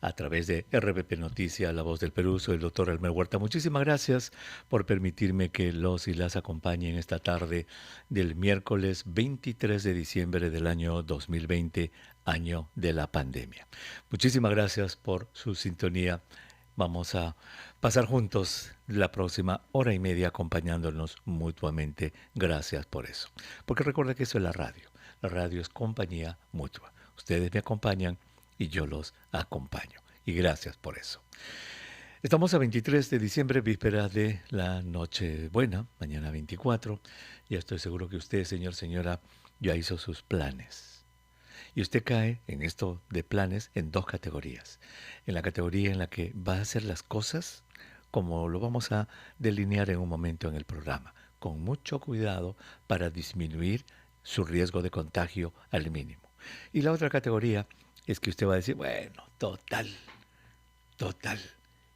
A través de RPP Noticias, La Voz del Perú. Soy el doctor Elmer Huerta. Muchísimas gracias por permitirme que los y las acompañe en esta tarde del miércoles 23 de diciembre del año 2020, año de la pandemia. Muchísimas gracias por su sintonía. Vamos a pasar juntos la próxima hora y media acompañándonos mutuamente. Gracias por eso. Porque recuerda que eso es la radio. La radio es compañía mutua. Ustedes me acompañan y yo los acompaño. Y gracias por eso. Estamos a 23 de diciembre, víspera de la Nochebuena, mañana 24. Ya estoy seguro que usted, señor, señora, ya hizo sus planes. Y usted cae en esto de planes en dos categorías. En la categoría en la que va a hacer las cosas, como lo vamos a delinear en un momento en el programa, con mucho cuidado para disminuir su riesgo de contagio al mínimo. Y la otra categoría es que usted va a decir, bueno, total,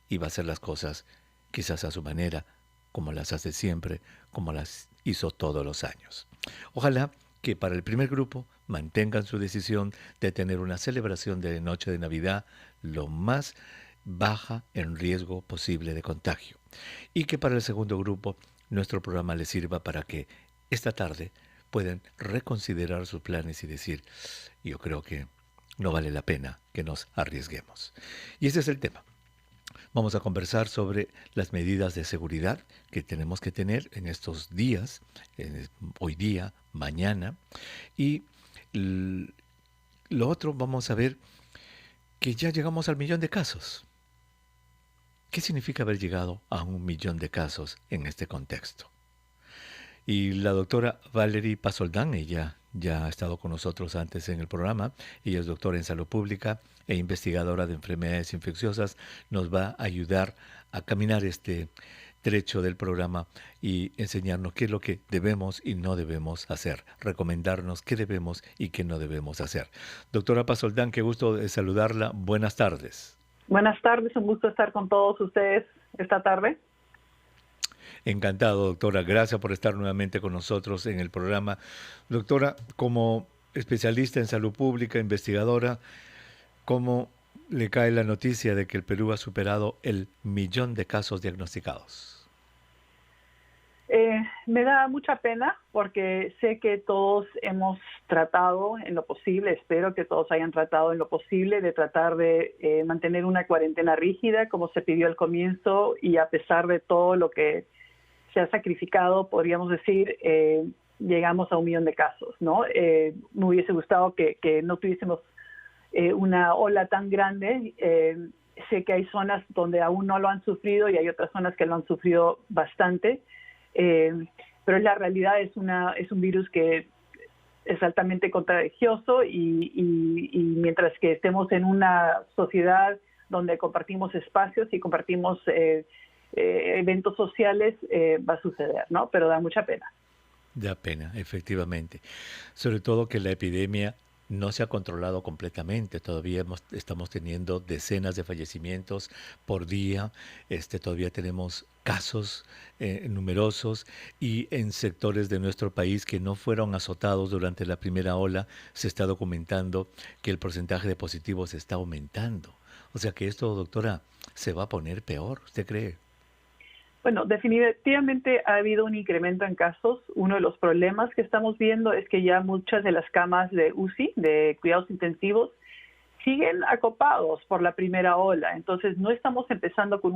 y va a hacer las cosas quizás a su manera, como las hace siempre, como las hizo todos los años. Ojalá que para el primer grupo mantengan su decisión de tener una celebración de noche de Navidad lo más baja en riesgo posible de contagio. Y que para el segundo grupo nuestro programa les sirva para que esta tarde puedan reconsiderar sus planes y decir, yo creo que no vale la pena que nos arriesguemos. Y ese es el tema. Vamos a conversar sobre las medidas de seguridad que tenemos que tener en estos días, hoy día, mañana. Y lo otro, vamos a ver que ya llegamos al 1.000.000 de casos. ¿Qué significa haber llegado a 1.000.000 de casos en este contexto? Y la doctora Valerie Pasoldán, ella ya ha estado con nosotros antes en el programa, ella es doctora en salud pública e investigadora de enfermedades infecciosas, nos va a ayudar a caminar este trecho del programa y enseñarnos qué es lo que debemos y no debemos hacer, recomendarnos qué debemos y qué no debemos hacer. Doctora Pasoldán, qué gusto de saludarla, buenas tardes. Buenas tardes, un gusto estar con todos ustedes esta tarde. Encantado, doctora. Gracias por estar nuevamente con nosotros en el programa. Doctora, como especialista en salud pública, investigadora, ¿cómo le cae la noticia de que el Perú ha superado el 1.000.000 de casos diagnosticados? Me da mucha pena porque sé que todos hemos tratado en lo posible, espero que todos hayan tratado en lo posible de tratar de mantener una cuarentena rígida como se pidió al comienzo, y a pesar de todo lo que se ha sacrificado, podríamos decir, llegamos a 1.000.000 de casos, ¿no? Me hubiese gustado que no tuviésemos una ola tan grande. Sé que hay zonas donde aún no lo han sufrido y hay otras zonas que lo han sufrido bastante. Pero la realidad es un virus que es altamente contagioso y mientras que estemos en una sociedad donde compartimos espacios y compartimos eventos sociales, va a suceder, ¿no? Pero da mucha pena. Da pena, efectivamente. Sobre todo que la epidemia no se ha controlado completamente. Todavía estamos teniendo decenas de fallecimientos por día. Todavía tenemos casos numerosos y en sectores de nuestro país que no fueron azotados durante la primera ola se está documentando que el porcentaje de positivos está aumentando. O sea que esto, doctora, se va a poner peor, ¿usted cree? Bueno, definitivamente ha habido un incremento en casos. Uno de los problemas que estamos viendo es que ya muchas de las camas de UCI, de cuidados intensivos, siguen acopados por la primera ola. Entonces, no estamos empezando con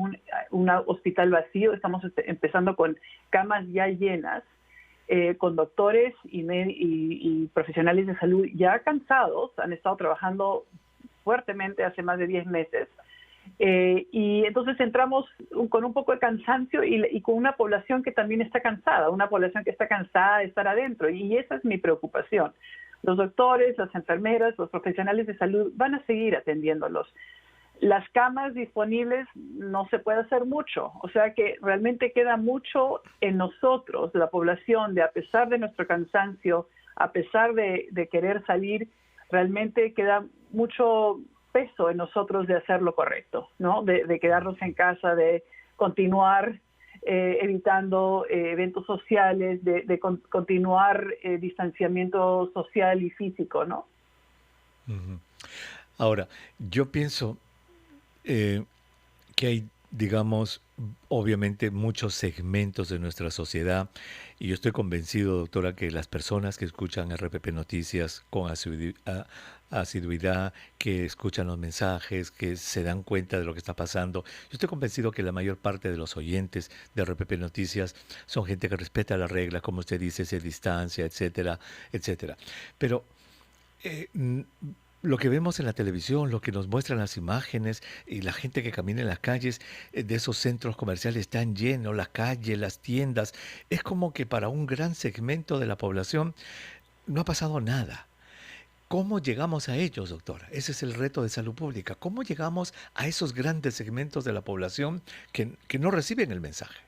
un hospital vacío, estamos empezando con camas ya llenas, con doctores y profesionales de salud ya cansados, han estado trabajando fuertemente hace más de 10 meses. Y entonces entramos con un poco de cansancio y con una población que también está cansada, una población que está cansada de estar adentro, y esa es mi preocupación. Los doctores, las enfermeras, los profesionales de salud van a seguir atendiéndolos. Las camas disponibles no se puede hacer mucho, o sea que realmente queda mucho en nosotros, la población, de a pesar de nuestro cansancio, a pesar de querer salir, realmente queda mucho peso en nosotros de hacer lo correcto, ¿no? De quedarnos en casa, de continuar evitando eventos sociales, de continuar distanciamiento social y físico, ¿no? Uh-huh. Ahora, yo pienso eh, que hay, digamos, obviamente muchos segmentos de nuestra sociedad y yo estoy convencido, doctora, que las personas que escuchan RPP Noticias con asiduidad, que escuchan los mensajes, que se dan cuenta de lo que está pasando, yo estoy convencido que la mayor parte de los oyentes de RPP Noticias son gente que respeta las reglas, como usted dice, se distancia, etcétera, etcétera. Pero eh, n- lo que vemos en la televisión, lo que nos muestran las imágenes y la gente que camina en las calles de esos centros comerciales están llenos, las calles, las tiendas, es como que para un gran segmento de la población no ha pasado nada. ¿Cómo llegamos a ellos, doctora? Ese es el reto de salud pública. ¿Cómo llegamos a esos grandes segmentos de la población que no reciben el mensaje?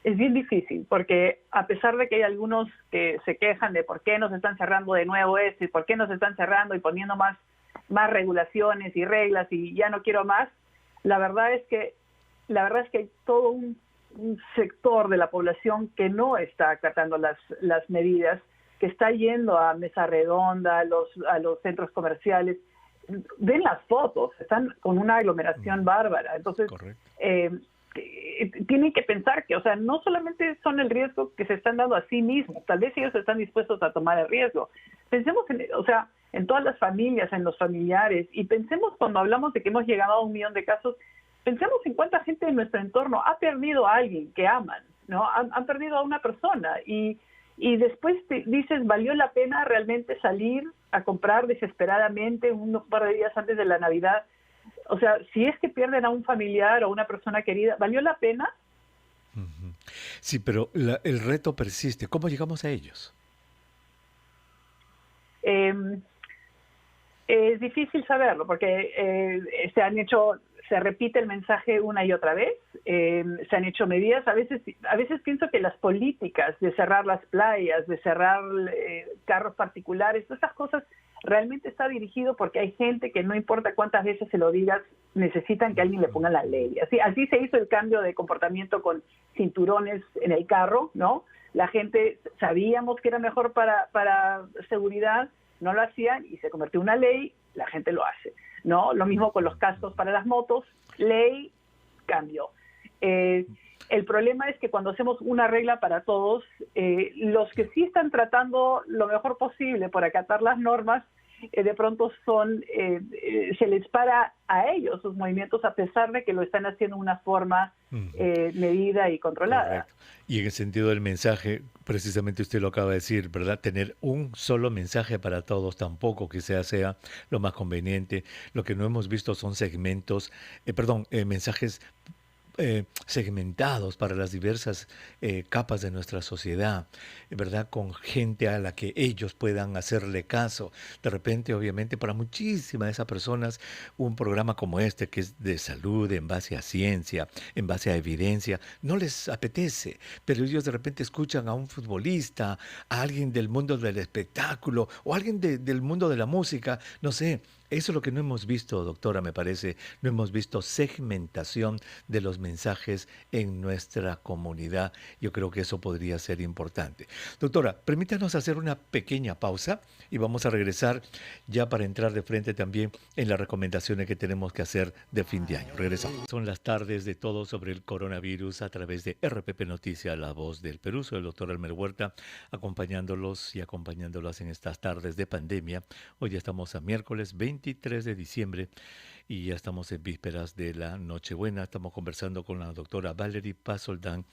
Es bien difícil, porque a pesar de que hay algunos que se quejan de por qué nos están cerrando de nuevo esto y por qué nos están cerrando y poniendo más regulaciones y reglas y ya no quiero más, la verdad es que hay todo un sector de la población que no está acatando las medidas, que está yendo a mesa redonda, a los centros comerciales. Ven las fotos, están con una aglomeración Mm, bárbara. Entonces, correcto. eh, tienen que pensar que, o sea, no solamente son el riesgo que se están dando a sí mismos, tal vez ellos están dispuestos a tomar el riesgo. Pensemos en, o sea, en todas las familias, en los familiares, y pensemos cuando hablamos de que hemos llegado a 1 millón de casos, pensemos en cuánta gente en nuestro entorno ha perdido a alguien que aman, ¿no? Han perdido a una persona y después te dices, ¿valió la pena realmente salir a comprar desesperadamente un par de días antes de la Navidad? O sea, si es que pierden a un familiar o una persona querida, ¿valió la pena? Ujú. Sí, pero el reto persiste. ¿Cómo llegamos a ellos? Eh, es difícil saberlo porque se repite el mensaje una y otra vez, se han hecho medidas, a veces pienso que las políticas de cerrar las playas, de cerrar carros particulares, todas esas cosas realmente está dirigido porque hay gente que no importa cuántas veces se lo digas, necesitan que alguien le ponga la ley. Así se hizo el cambio de comportamiento con cinturones en el carro, ¿no? La gente sabíamos que era mejor para seguridad, no lo hacían y se convirtió en una ley, la gente lo hace, ¿no? Lo mismo con los cascos para las motos, ley, cambio. Eh, el problema es que cuando hacemos una regla para todos, los que sí están tratando lo mejor posible por acatar las normas, de pronto se les para a ellos sus movimientos a pesar de que lo están haciendo de una forma Ujú. medida y controlada. Correcto. Y en el sentido del mensaje, precisamente usted lo acaba de decir, ¿verdad? Tener un solo mensaje para todos tampoco quizás sea lo más conveniente. Lo que no hemos visto son segmentos, perdón, mensajes segmentados para las diversas capas de nuestra sociedad, ¿verdad? Con gente a la que ellos puedan hacerle caso. De repente, obviamente, para muchísimas de esas personas, un programa como este, que es de salud, en base a ciencia, en base a evidencia, no les apetece, pero ellos de repente escuchan a un futbolista, a alguien del mundo del espectáculo o alguien del mundo de la música, no sé. Eso es lo que no hemos visto, doctora, me parece. No hemos visto segmentación de los mensajes en nuestra comunidad. Yo creo que eso podría ser importante. Doctora, permítanos hacer una pequeña pausa y vamos a regresar ya para entrar de frente también en las recomendaciones que tenemos que hacer de fin de año. Regresamos. Son las tardes de todo sobre el coronavirus a través de RPP Noticias, la voz del Perú. Soy el doctor Elmer Huerta, acompañándolos y acompañándolas en estas tardes de pandemia. Hoy ya estamos a miércoles 23 de diciembre y ya estamos en vísperas de la Nochebuena. Estamos conversando con la doctora Valerie Pazoldán.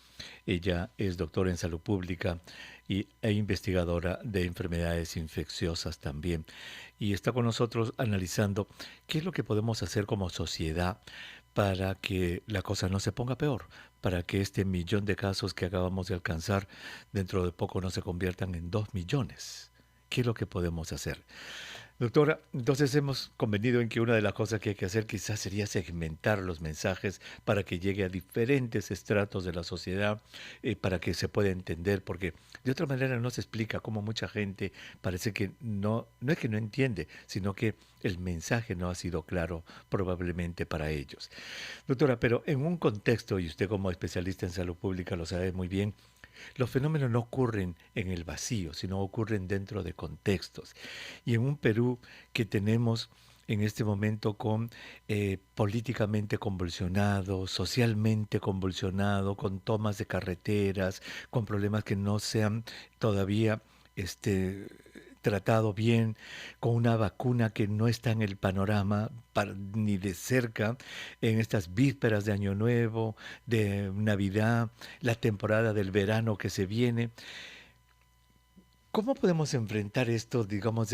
Ella es doctora en salud pública e investigadora de enfermedades infecciosas también. Y está con nosotros analizando qué es lo que podemos hacer como sociedad para que la cosa no se ponga peor, para que este 1 millón de casos que acabamos de alcanzar dentro de poco no se conviertan en 2 millones. ¿Qué es lo que podemos hacer? Doctora, entonces hemos convenido en que una de las cosas que hay que hacer quizás sería segmentar los mensajes para que llegue a diferentes estratos de la sociedad, para que se pueda entender, porque de otra manera no se explica cómo mucha gente parece que no es que no entiende, sino que el mensaje no ha sido claro probablemente para ellos. Doctora, pero en un contexto, y usted como especialista en salud pública lo sabe muy bien, los fenómenos no ocurren en el vacío, sino ocurren dentro de contextos. Y en un Perú que tenemos en este momento con políticamente convulsionado, socialmente convulsionado, con tomas de carreteras, con problemas que no se han todavía este, tratado bien, con una vacuna que no está en el panorama ni de cerca, en estas vísperas de Año Nuevo, de Navidad, la temporada del verano que se viene. ¿Cómo podemos enfrentar esto, digamos,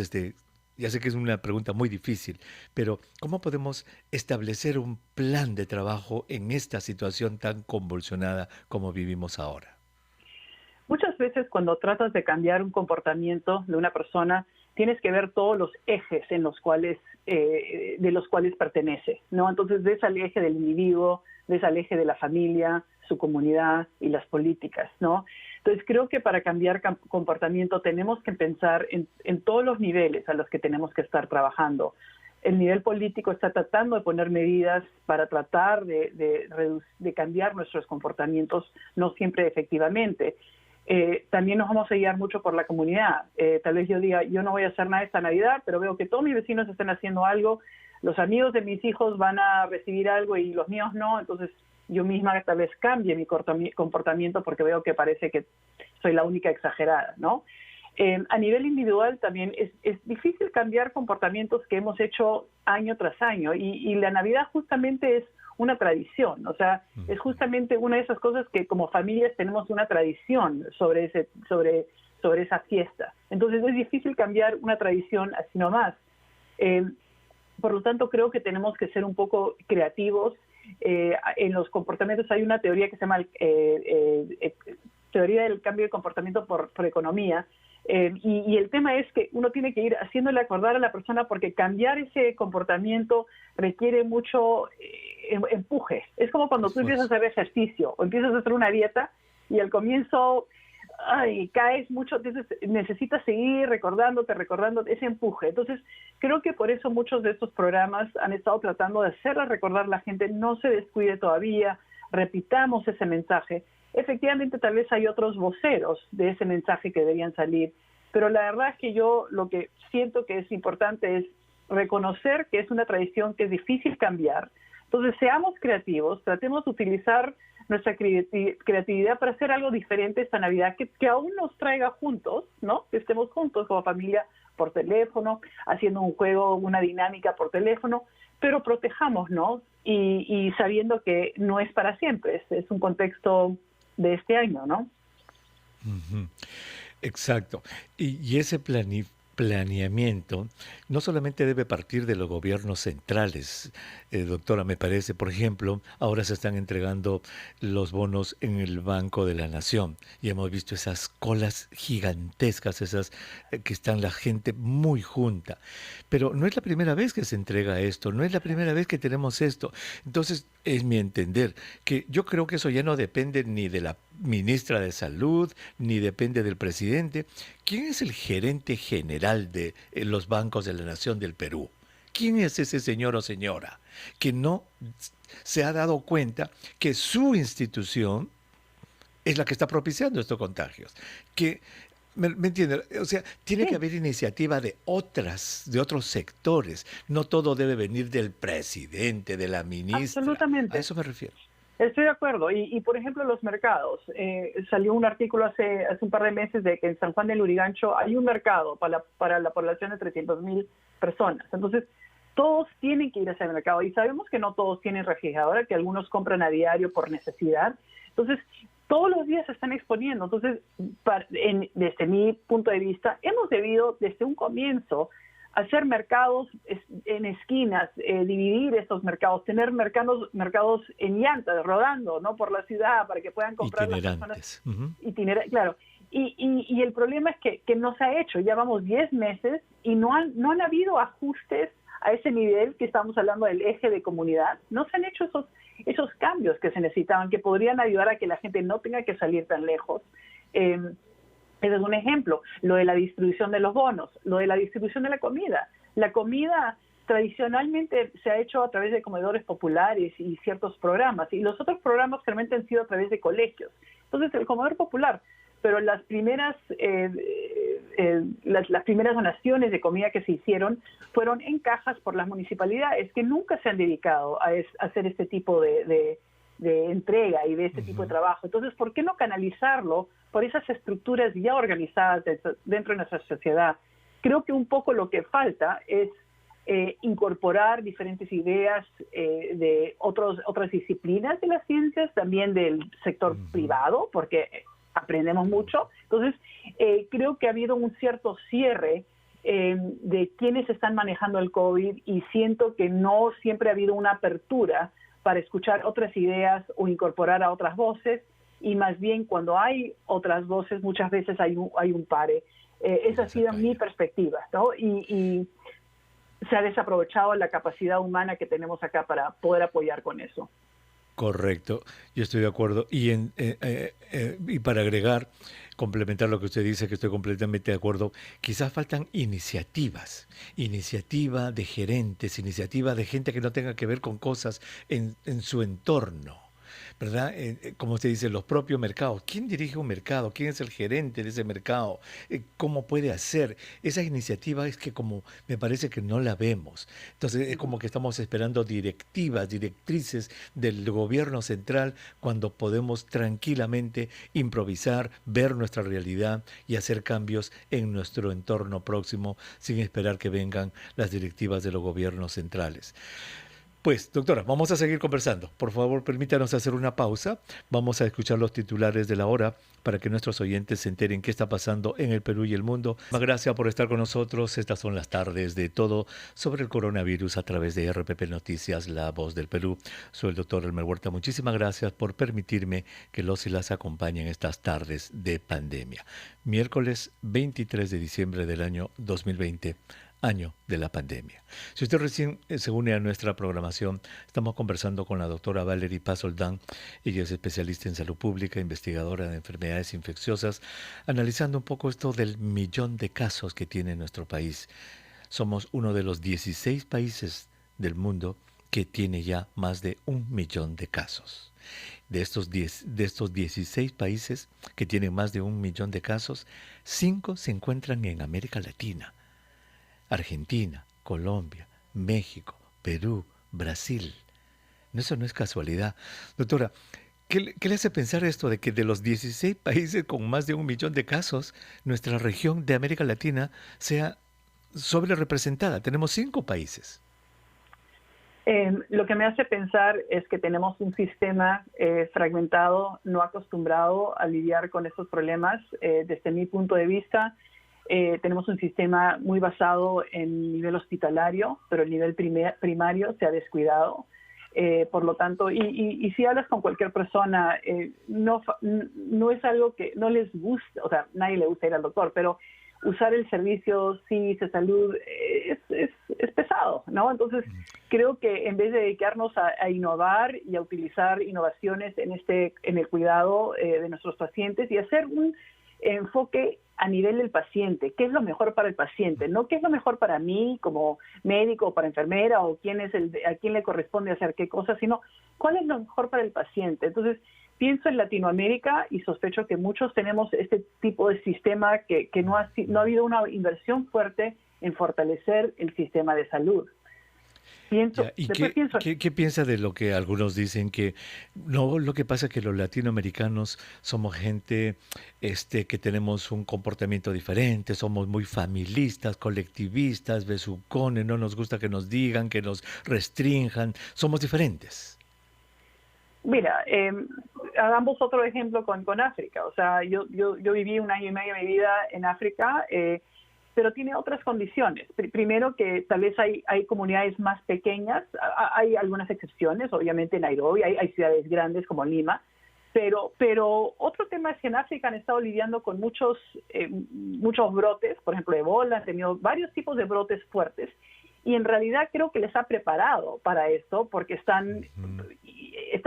ya sé que es una pregunta muy difícil, pero ¿cómo podemos establecer un plan de trabajo en esta situación tan convulsionada como vivimos ahora? Muchas veces cuando tratas de cambiar un comportamiento de una persona, tienes que ver todos los ejes en los cuales, de los cuales pertenece, ¿no? Entonces ves al eje del individuo, ves al eje de la familia, su comunidad y las políticas, ¿no? Entonces creo que para cambiar comportamiento tenemos que pensar en todos los niveles a los que tenemos que estar trabajando. El nivel político está tratando de poner medidas para tratar de cambiar nuestros comportamientos, no siempre efectivamente. También nos vamos a guiar mucho por la comunidad. Tal vez yo diga, yo no voy a hacer nada esta Navidad, pero veo que todos mis vecinos están haciendo algo, los amigos de mis hijos van a recibir algo y los míos no, entonces yo misma tal vez cambie mi comportamiento porque veo que parece que soy la única exagerada, ¿no? A nivel individual también es difícil cambiar comportamientos que hemos hecho año tras año y la Navidad justamente es una tradición, o sea, es justamente una de esas cosas que como familias tenemos una tradición sobre esa fiesta. Entonces es difícil cambiar una tradición así nomás. Por lo tanto, creo que tenemos que ser un poco creativos. En los comportamientos hay una teoría que se llama teoría del cambio de comportamiento por economía, y el tema es que uno tiene que ir haciéndole acordar a la persona porque cambiar ese comportamiento requiere mucho empuje. Es como cuando tú empiezas a hacer ejercicio o empiezas a hacer una dieta y al comienzo caes mucho, entonces necesitas seguir recordando ese empuje. Entonces creo que por eso muchos de estos programas han estado tratando de hacerle recordar a la gente, no se descuide todavía, repitamos ese mensaje. Efectivamente, tal vez hay otros voceros de ese mensaje que deberían salir, pero la verdad es que yo lo que siento que es importante es reconocer que es una tradición que es difícil cambiar. Entonces, seamos creativos, tratemos de utilizar nuestra creatividad para hacer algo diferente esta Navidad, que aún nos traiga juntos, ¿no? Que estemos juntos como familia por teléfono, haciendo un juego, una dinámica por teléfono, pero protejámonos y sabiendo que no es para siempre, es un contexto de este año, ¿no? Ujú. Exacto. Y ese planeamiento no solamente debe partir de los gobiernos centrales, doctora, me parece, por ejemplo, ahora se están entregando los bonos en el Banco de la Nación y hemos visto esas colas gigantescas, esas que están la gente muy junta. Pero no es la primera vez que se entrega esto, no es la primera vez que tenemos esto. Entonces, es mi entender que yo creo que eso ya no depende ni de la ministra de Salud, ni depende del presidente. ¿Quién es el gerente general de los bancos de la Nación del Perú? ¿Quién es ese señor o señora que no se ha dado cuenta que su institución es la que está propiciando estos contagios? Que, ¿me entienden? O sea, tiene que Sí, haber iniciativa de otros sectores. No todo debe venir del presidente, de la ministra. A absolutamente. eso me refiero. Estoy de acuerdo. Por ejemplo, los mercados. Salió un artículo hace un par de meses de que en San Juan del Lurigancho hay un mercado para la población de 300,000 personas. Entonces, todos tienen que ir a ese mercado. Y sabemos que no todos tienen refrigeradora, que algunos compran a diario por necesidad. Entonces, todos los días se están exponiendo. Entonces, desde mi punto de vista, hemos debido desde un comienzo hacer mercados en esquinas, dividir estos mercados, tener mercados en llantas, rodando, ¿no? Por la ciudad para que puedan comprar las personas Itinerantes. Ujú. claro. Y el problema es que no se ha hecho. Ya vamos 10 meses y no han habido ajustes a ese nivel que estamos hablando del eje de comunidad. No se han hecho esos cambios que se necesitaban, que podrían ayudar a que la gente no tenga que salir tan lejos. Ese es un ejemplo. Lo de la distribución de los bonos, lo de la distribución de la comida. La comida tradicionalmente se ha hecho a través de comedores populares y ciertos programas, y los otros programas realmente han sido a través de colegios. Entonces, el comedor popular pero las primeras las primeras donaciones de comida que se hicieron fueron en cajas por las municipalidades que nunca se han dedicado a hacer este tipo de entrega y de este tipo de trabajo. Entonces, ¿por qué no canalizarlo por esas estructuras ya organizadas dentro de nuestra sociedad? Creo que un poco lo que falta es incorporar diferentes ideas de otras disciplinas de las ciencias, también del sector privado, porque aprendemos mucho. Entonces, creo que ha habido un cierto cierre de quienes están manejando el COVID y siento que no siempre ha habido una apertura para escuchar otras ideas o incorporar a otras voces, y más bien cuando hay otras voces muchas veces hay un pare. Esa ha sido mi perspectiva, ¿no? Y se ha desaprovechado la capacidad humana que tenemos acá para poder apoyar con eso. Correcto, yo estoy de acuerdo. Y para agregar, complementar lo que usted dice, que estoy completamente de acuerdo, quizás faltan iniciativa de gerentes, iniciativa de gente que no tenga que ver con cosas en su entorno, ¿verdad? Como usted dice, los propios mercados. ¿Quién dirige un mercado? ¿Quién es el gerente de ese mercado? ¿Cómo puede hacer? Esa iniciativa es que como me parece que no la vemos. Entonces es como que estamos esperando directrices del gobierno central cuando podemos tranquilamente improvisar, ver nuestra realidad y hacer cambios en nuestro entorno próximo sin esperar que vengan las directivas de los gobiernos centrales. Pues, doctora, vamos a seguir conversando. Por favor, permítanos hacer una pausa. Vamos a escuchar los titulares de la hora para que nuestros oyentes se enteren qué está pasando en el Perú y el mundo. Muchas gracias por estar con nosotros. Estas son las tardes de todo sobre el coronavirus a través de RPP Noticias, La Voz del Perú. Soy el doctor Elmer Huerta. Muchísimas gracias por permitirme que los y las acompañen estas tardes de pandemia. Miércoles 23 de diciembre del año 2020. Año de la pandemia. Si usted recién se une a nuestra programación, estamos conversando con la doctora Valerie Paz-Oldán. Ella es especialista en salud pública, investigadora de enfermedades infecciosas, analizando un poco esto del 1.000.000 de casos que tiene nuestro país. Somos uno de los 16 países del mundo que tiene ya más de 1.000.000 de casos. De estos 16 países que tienen más de 1.000.000 de casos, 5 se encuentran en América Latina. Argentina, Colombia, México, Perú, Brasil. Eso no es casualidad. Doctora, ¿qué le hace pensar esto de que de los 16 países con más de 1.000.000 de casos, nuestra región de América Latina sea sobre representada? Tenemos 5 países. Lo que me hace pensar es que tenemos un sistema fragmentado, no acostumbrado a lidiar con estos problemas. Desde mi punto de vista, tenemos un sistema muy basado en nivel hospitalario, pero el nivel primario se ha descuidado. Por lo tanto, y si hablas con cualquier persona, no es algo que no les gusta, o sea, nadie le gusta ir al doctor, pero usar el servicio de salud es pesado, ¿no? Entonces, creo que en vez de dedicarnos a innovar y a utilizar innovaciones en el cuidado de nuestros pacientes y hacer un enfoque a nivel del paciente, qué es lo mejor para el paciente, no qué es lo mejor para mí como médico o para enfermera o a quién le corresponde hacer qué cosa, sino cuál es lo mejor para el paciente. Entonces, pienso en Latinoamérica y sospecho que muchos tenemos este tipo de sistema que no ha habido una inversión fuerte en fortalecer el sistema de salud. ¿Y qué piensa de lo que algunos dicen que no, lo que pasa es que los latinoamericanos somos gente que tenemos un comportamiento diferente, somos muy familistas, colectivistas, besucones, no nos gusta que nos digan, que nos restrinjan, somos diferentes? Mira, hagamos otro ejemplo con África. O sea, yo viví 1 año y medio de mi vida en África, pero tiene otras condiciones. Primero que tal vez hay comunidades más pequeñas, hay algunas excepciones, obviamente en Nairobi, hay ciudades grandes como Lima, pero otro tema es que en África han estado lidiando con muchos brotes, por ejemplo, Ebola, han tenido varios tipos de brotes fuertes, y en realidad creo que les ha preparado para esto, porque están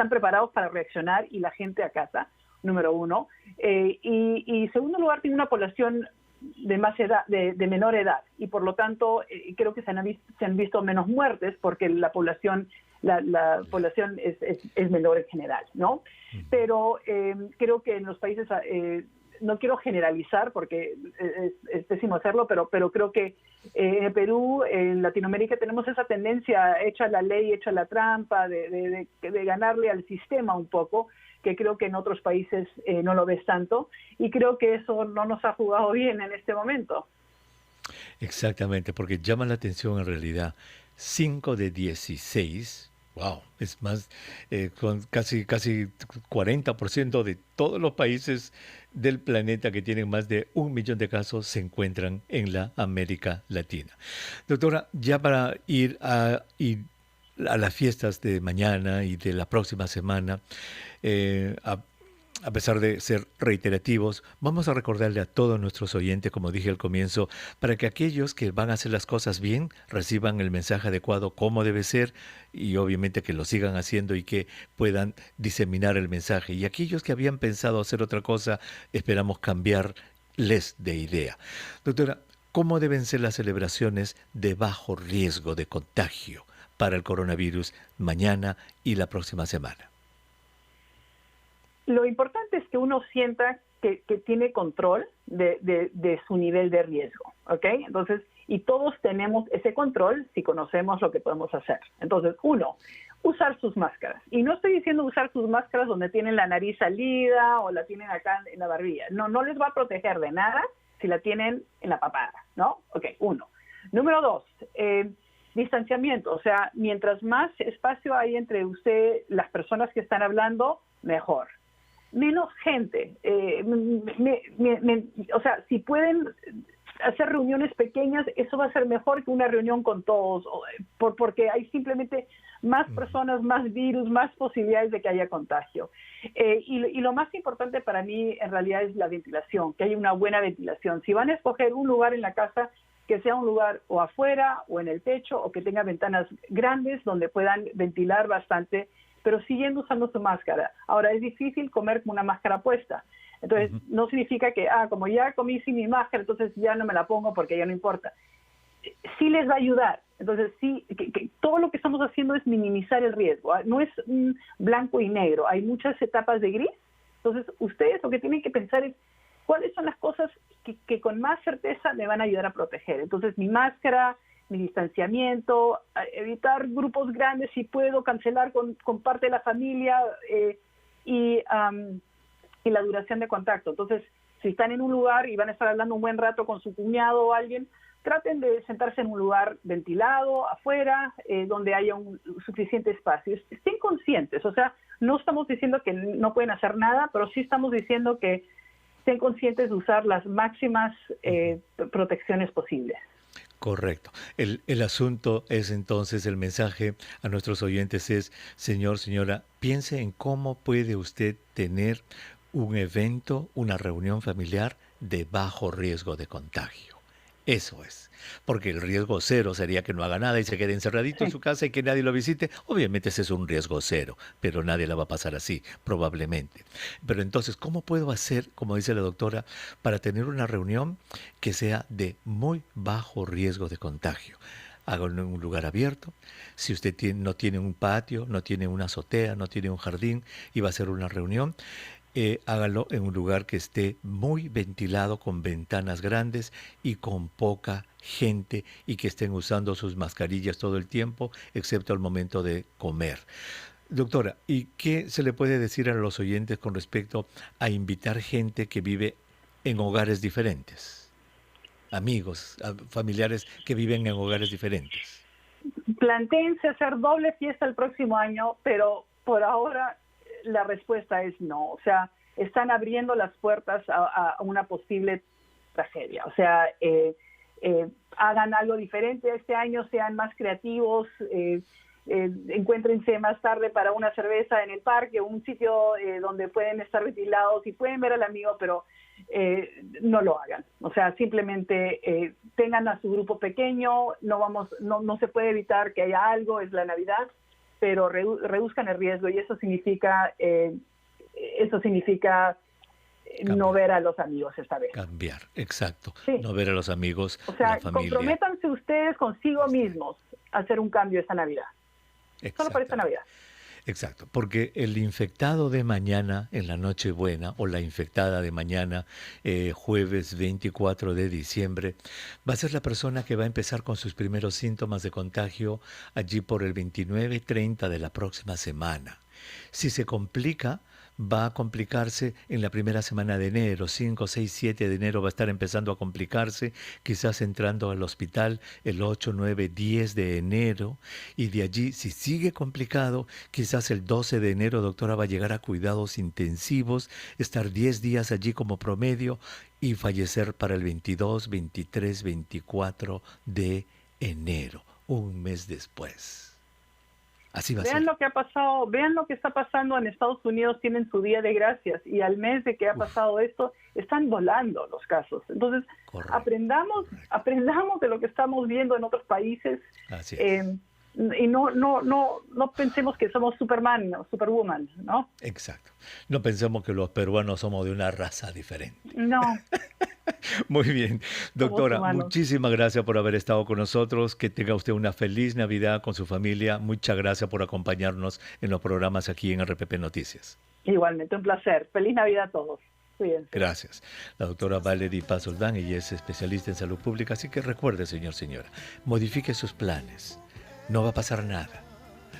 preparados para reaccionar y la gente acata, número uno. Y segundo lugar, tiene una población de más edad, de menor edad, y por lo tanto creo que se han visto menos muertes porque la población es menor en general, ¿no? Pero creo que en los países no quiero generalizar porque es pésimo hacerlo, pero creo que en Perú, en Latinoamérica, tenemos esa tendencia, hecha la ley, hecha la trampa, de ganarle al sistema un poco, que creo que en otros países no lo ves tanto, y creo que eso no nos ha jugado bien en este momento. Exactamente, porque llama la atención en realidad 5 de 16. Wow, es más, con casi 40% de todos los países del planeta que tienen más de 1 millón de casos se encuentran en la América Latina. Doctora, ya para ir a las fiestas de mañana y de la próxima semana, a pesar de ser reiterativos, vamos a recordarle a todos nuestros oyentes, como dije al comienzo, para que aquellos que van a hacer las cosas bien reciban el mensaje adecuado como debe ser y obviamente que lo sigan haciendo y que puedan diseminar el mensaje. Y aquellos que habían pensado hacer otra cosa, esperamos cambiarles de idea. Doctora, ¿cómo deben ser las celebraciones de bajo riesgo de contagio para el coronavirus mañana y la próxima semana? Lo importante es que uno sienta que tiene control de su nivel de riesgo, ¿ok? Entonces, y todos tenemos ese control si conocemos lo que podemos hacer. Entonces, uno, usar sus máscaras. Y no estoy diciendo usar sus máscaras donde tienen la nariz salida o la tienen acá en la barbilla. No les va a proteger de nada si la tienen en la papada, ¿no? Ok, uno. Número dos, distanciamiento. O sea, mientras más espacio hay entre usted, las personas que están hablando, mejor. Menos gente, o sea, si pueden hacer reuniones pequeñas, eso va a ser mejor que una reunión con todos, porque hay simplemente más personas, más virus, más posibilidades de que haya contagio. Y lo más importante para mí en realidad es la ventilación, que haya una buena ventilación. Si van a escoger un lugar en la casa, que sea un lugar o afuera o en el techo o que tenga ventanas grandes donde puedan ventilar bastante, pero siguiendo usando su máscara. Ahora, es difícil comer con una máscara puesta. Entonces, no significa que, como ya comí sin mi máscara, entonces ya no me la pongo porque ya no importa. Sí les va a ayudar. Entonces, sí, que todo lo que estamos haciendo es minimizar el riesgo. No es blanco y negro. Hay muchas etapas de gris. Entonces, ustedes lo que tienen que pensar es cuáles son las cosas que con más certeza me van a ayudar a proteger. Entonces, mi máscara, mi distanciamiento, evitar grupos grandes si puedo, cancelar con parte de la familia y la duración de contacto. Entonces, si están en un lugar y van a estar hablando un buen rato con su cuñado o alguien, traten de sentarse en un lugar ventilado, afuera, donde haya un suficiente espacio. Estén conscientes, o sea, no estamos diciendo que no pueden hacer nada, pero sí estamos diciendo que estén conscientes de usar las máximas protecciones posibles. Correcto. El asunto es entonces, el mensaje a nuestros oyentes es, señor, señora, piense en cómo puede usted tener un evento, una reunión familiar de bajo riesgo de contagio. Eso es. Porque el riesgo cero sería que no haga nada y se quede encerradito en su casa y que nadie lo visite. Obviamente ese es un riesgo cero, pero nadie la va a pasar así, probablemente. Pero entonces, ¿cómo puedo hacer, como dice la doctora, para tener una reunión que sea de muy bajo riesgo de contagio? Háganlo en un lugar abierto. Si usted no tiene un patio, no tiene una azotea, no tiene un jardín y va a hacer una reunión, hágalo en un lugar que esté muy ventilado, con ventanas grandes y con poca gente y que estén usando sus mascarillas todo el tiempo, excepto al momento de comer. Doctora, ¿y qué se le puede decir a los oyentes con respecto a invitar gente que vive en hogares diferentes? Amigos, familiares que viven en hogares diferentes. Plantéense hacer doble fiesta el próximo año, pero por ahora la respuesta es no. O sea, están abriendo las puertas a una posible tragedia. O sea, hagan algo diferente este año, sean más creativos, encuéntrense más tarde para una cerveza en el parque, un sitio donde pueden estar ventilados y pueden ver al amigo, pero no lo hagan. O sea, simplemente tengan a su grupo pequeño, no se puede evitar que haya algo, es la Navidad, pero reduzcan el riesgo y eso significa no ver a los amigos esta vez. Cambiar, exacto. Sí. No ver a los amigos, o sea, la familia. Comprométanse ustedes consigo mismos a hacer un cambio esta Navidad. Solo para esta Navidad. Exacto, porque el infectado de mañana en la Nochebuena o la infectada de mañana, jueves 24 de diciembre, va a ser la persona que va a empezar con sus primeros síntomas de contagio allí por el 29-30 de la próxima semana. Si se complica, va a complicarse en la primera semana de enero, 5, 6, 7 de enero va a estar empezando a complicarse, quizás entrando al hospital el 8, 9, 10 de enero, y de allí, si sigue complicado, quizás el 12 de enero, doctora, va a llegar a cuidados intensivos, estar 10 días allí como promedio y fallecer para el 22, 23, 24 de enero, un mes después. Así va a Vean ser. lo que ha pasado, vean lo que está pasando en Estados Unidos, tienen su Día de Gracias y al mes de que ha Uf, pasado esto, están volando los casos. Entonces, correcto, correcto. aprendamos de lo que estamos viendo en otros países Así es. eh, y no pensemos que somos Superman o Superwoman, ¿no? Exacto. No pensemos que los peruanos somos de una raza diferente. No, Muy bien. somos Doctora, humanos. muchísimas gracias por haber estado con nosotros. Que tenga usted una feliz Navidad con su familia. Muchas gracias por acompañarnos en los programas aquí en RPP Noticias. Igualmente, un placer. Feliz Navidad a todos. Cuídense. Gracias. La doctora Valerie Paz Oldán, ella es especialista en salud pública, así que recuerde, señora, modifique sus planes. No va a pasar nada.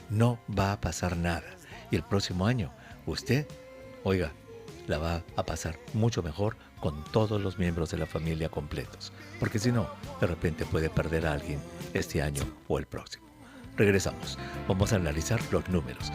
No va a pasar nada. Y el próximo año, usted, oiga, la va a pasar mucho mejor con todos los miembros de la familia completos. Porque si no, de repente puede perder a alguien este año o el próximo. Regresamos. Vamos a analizar los números.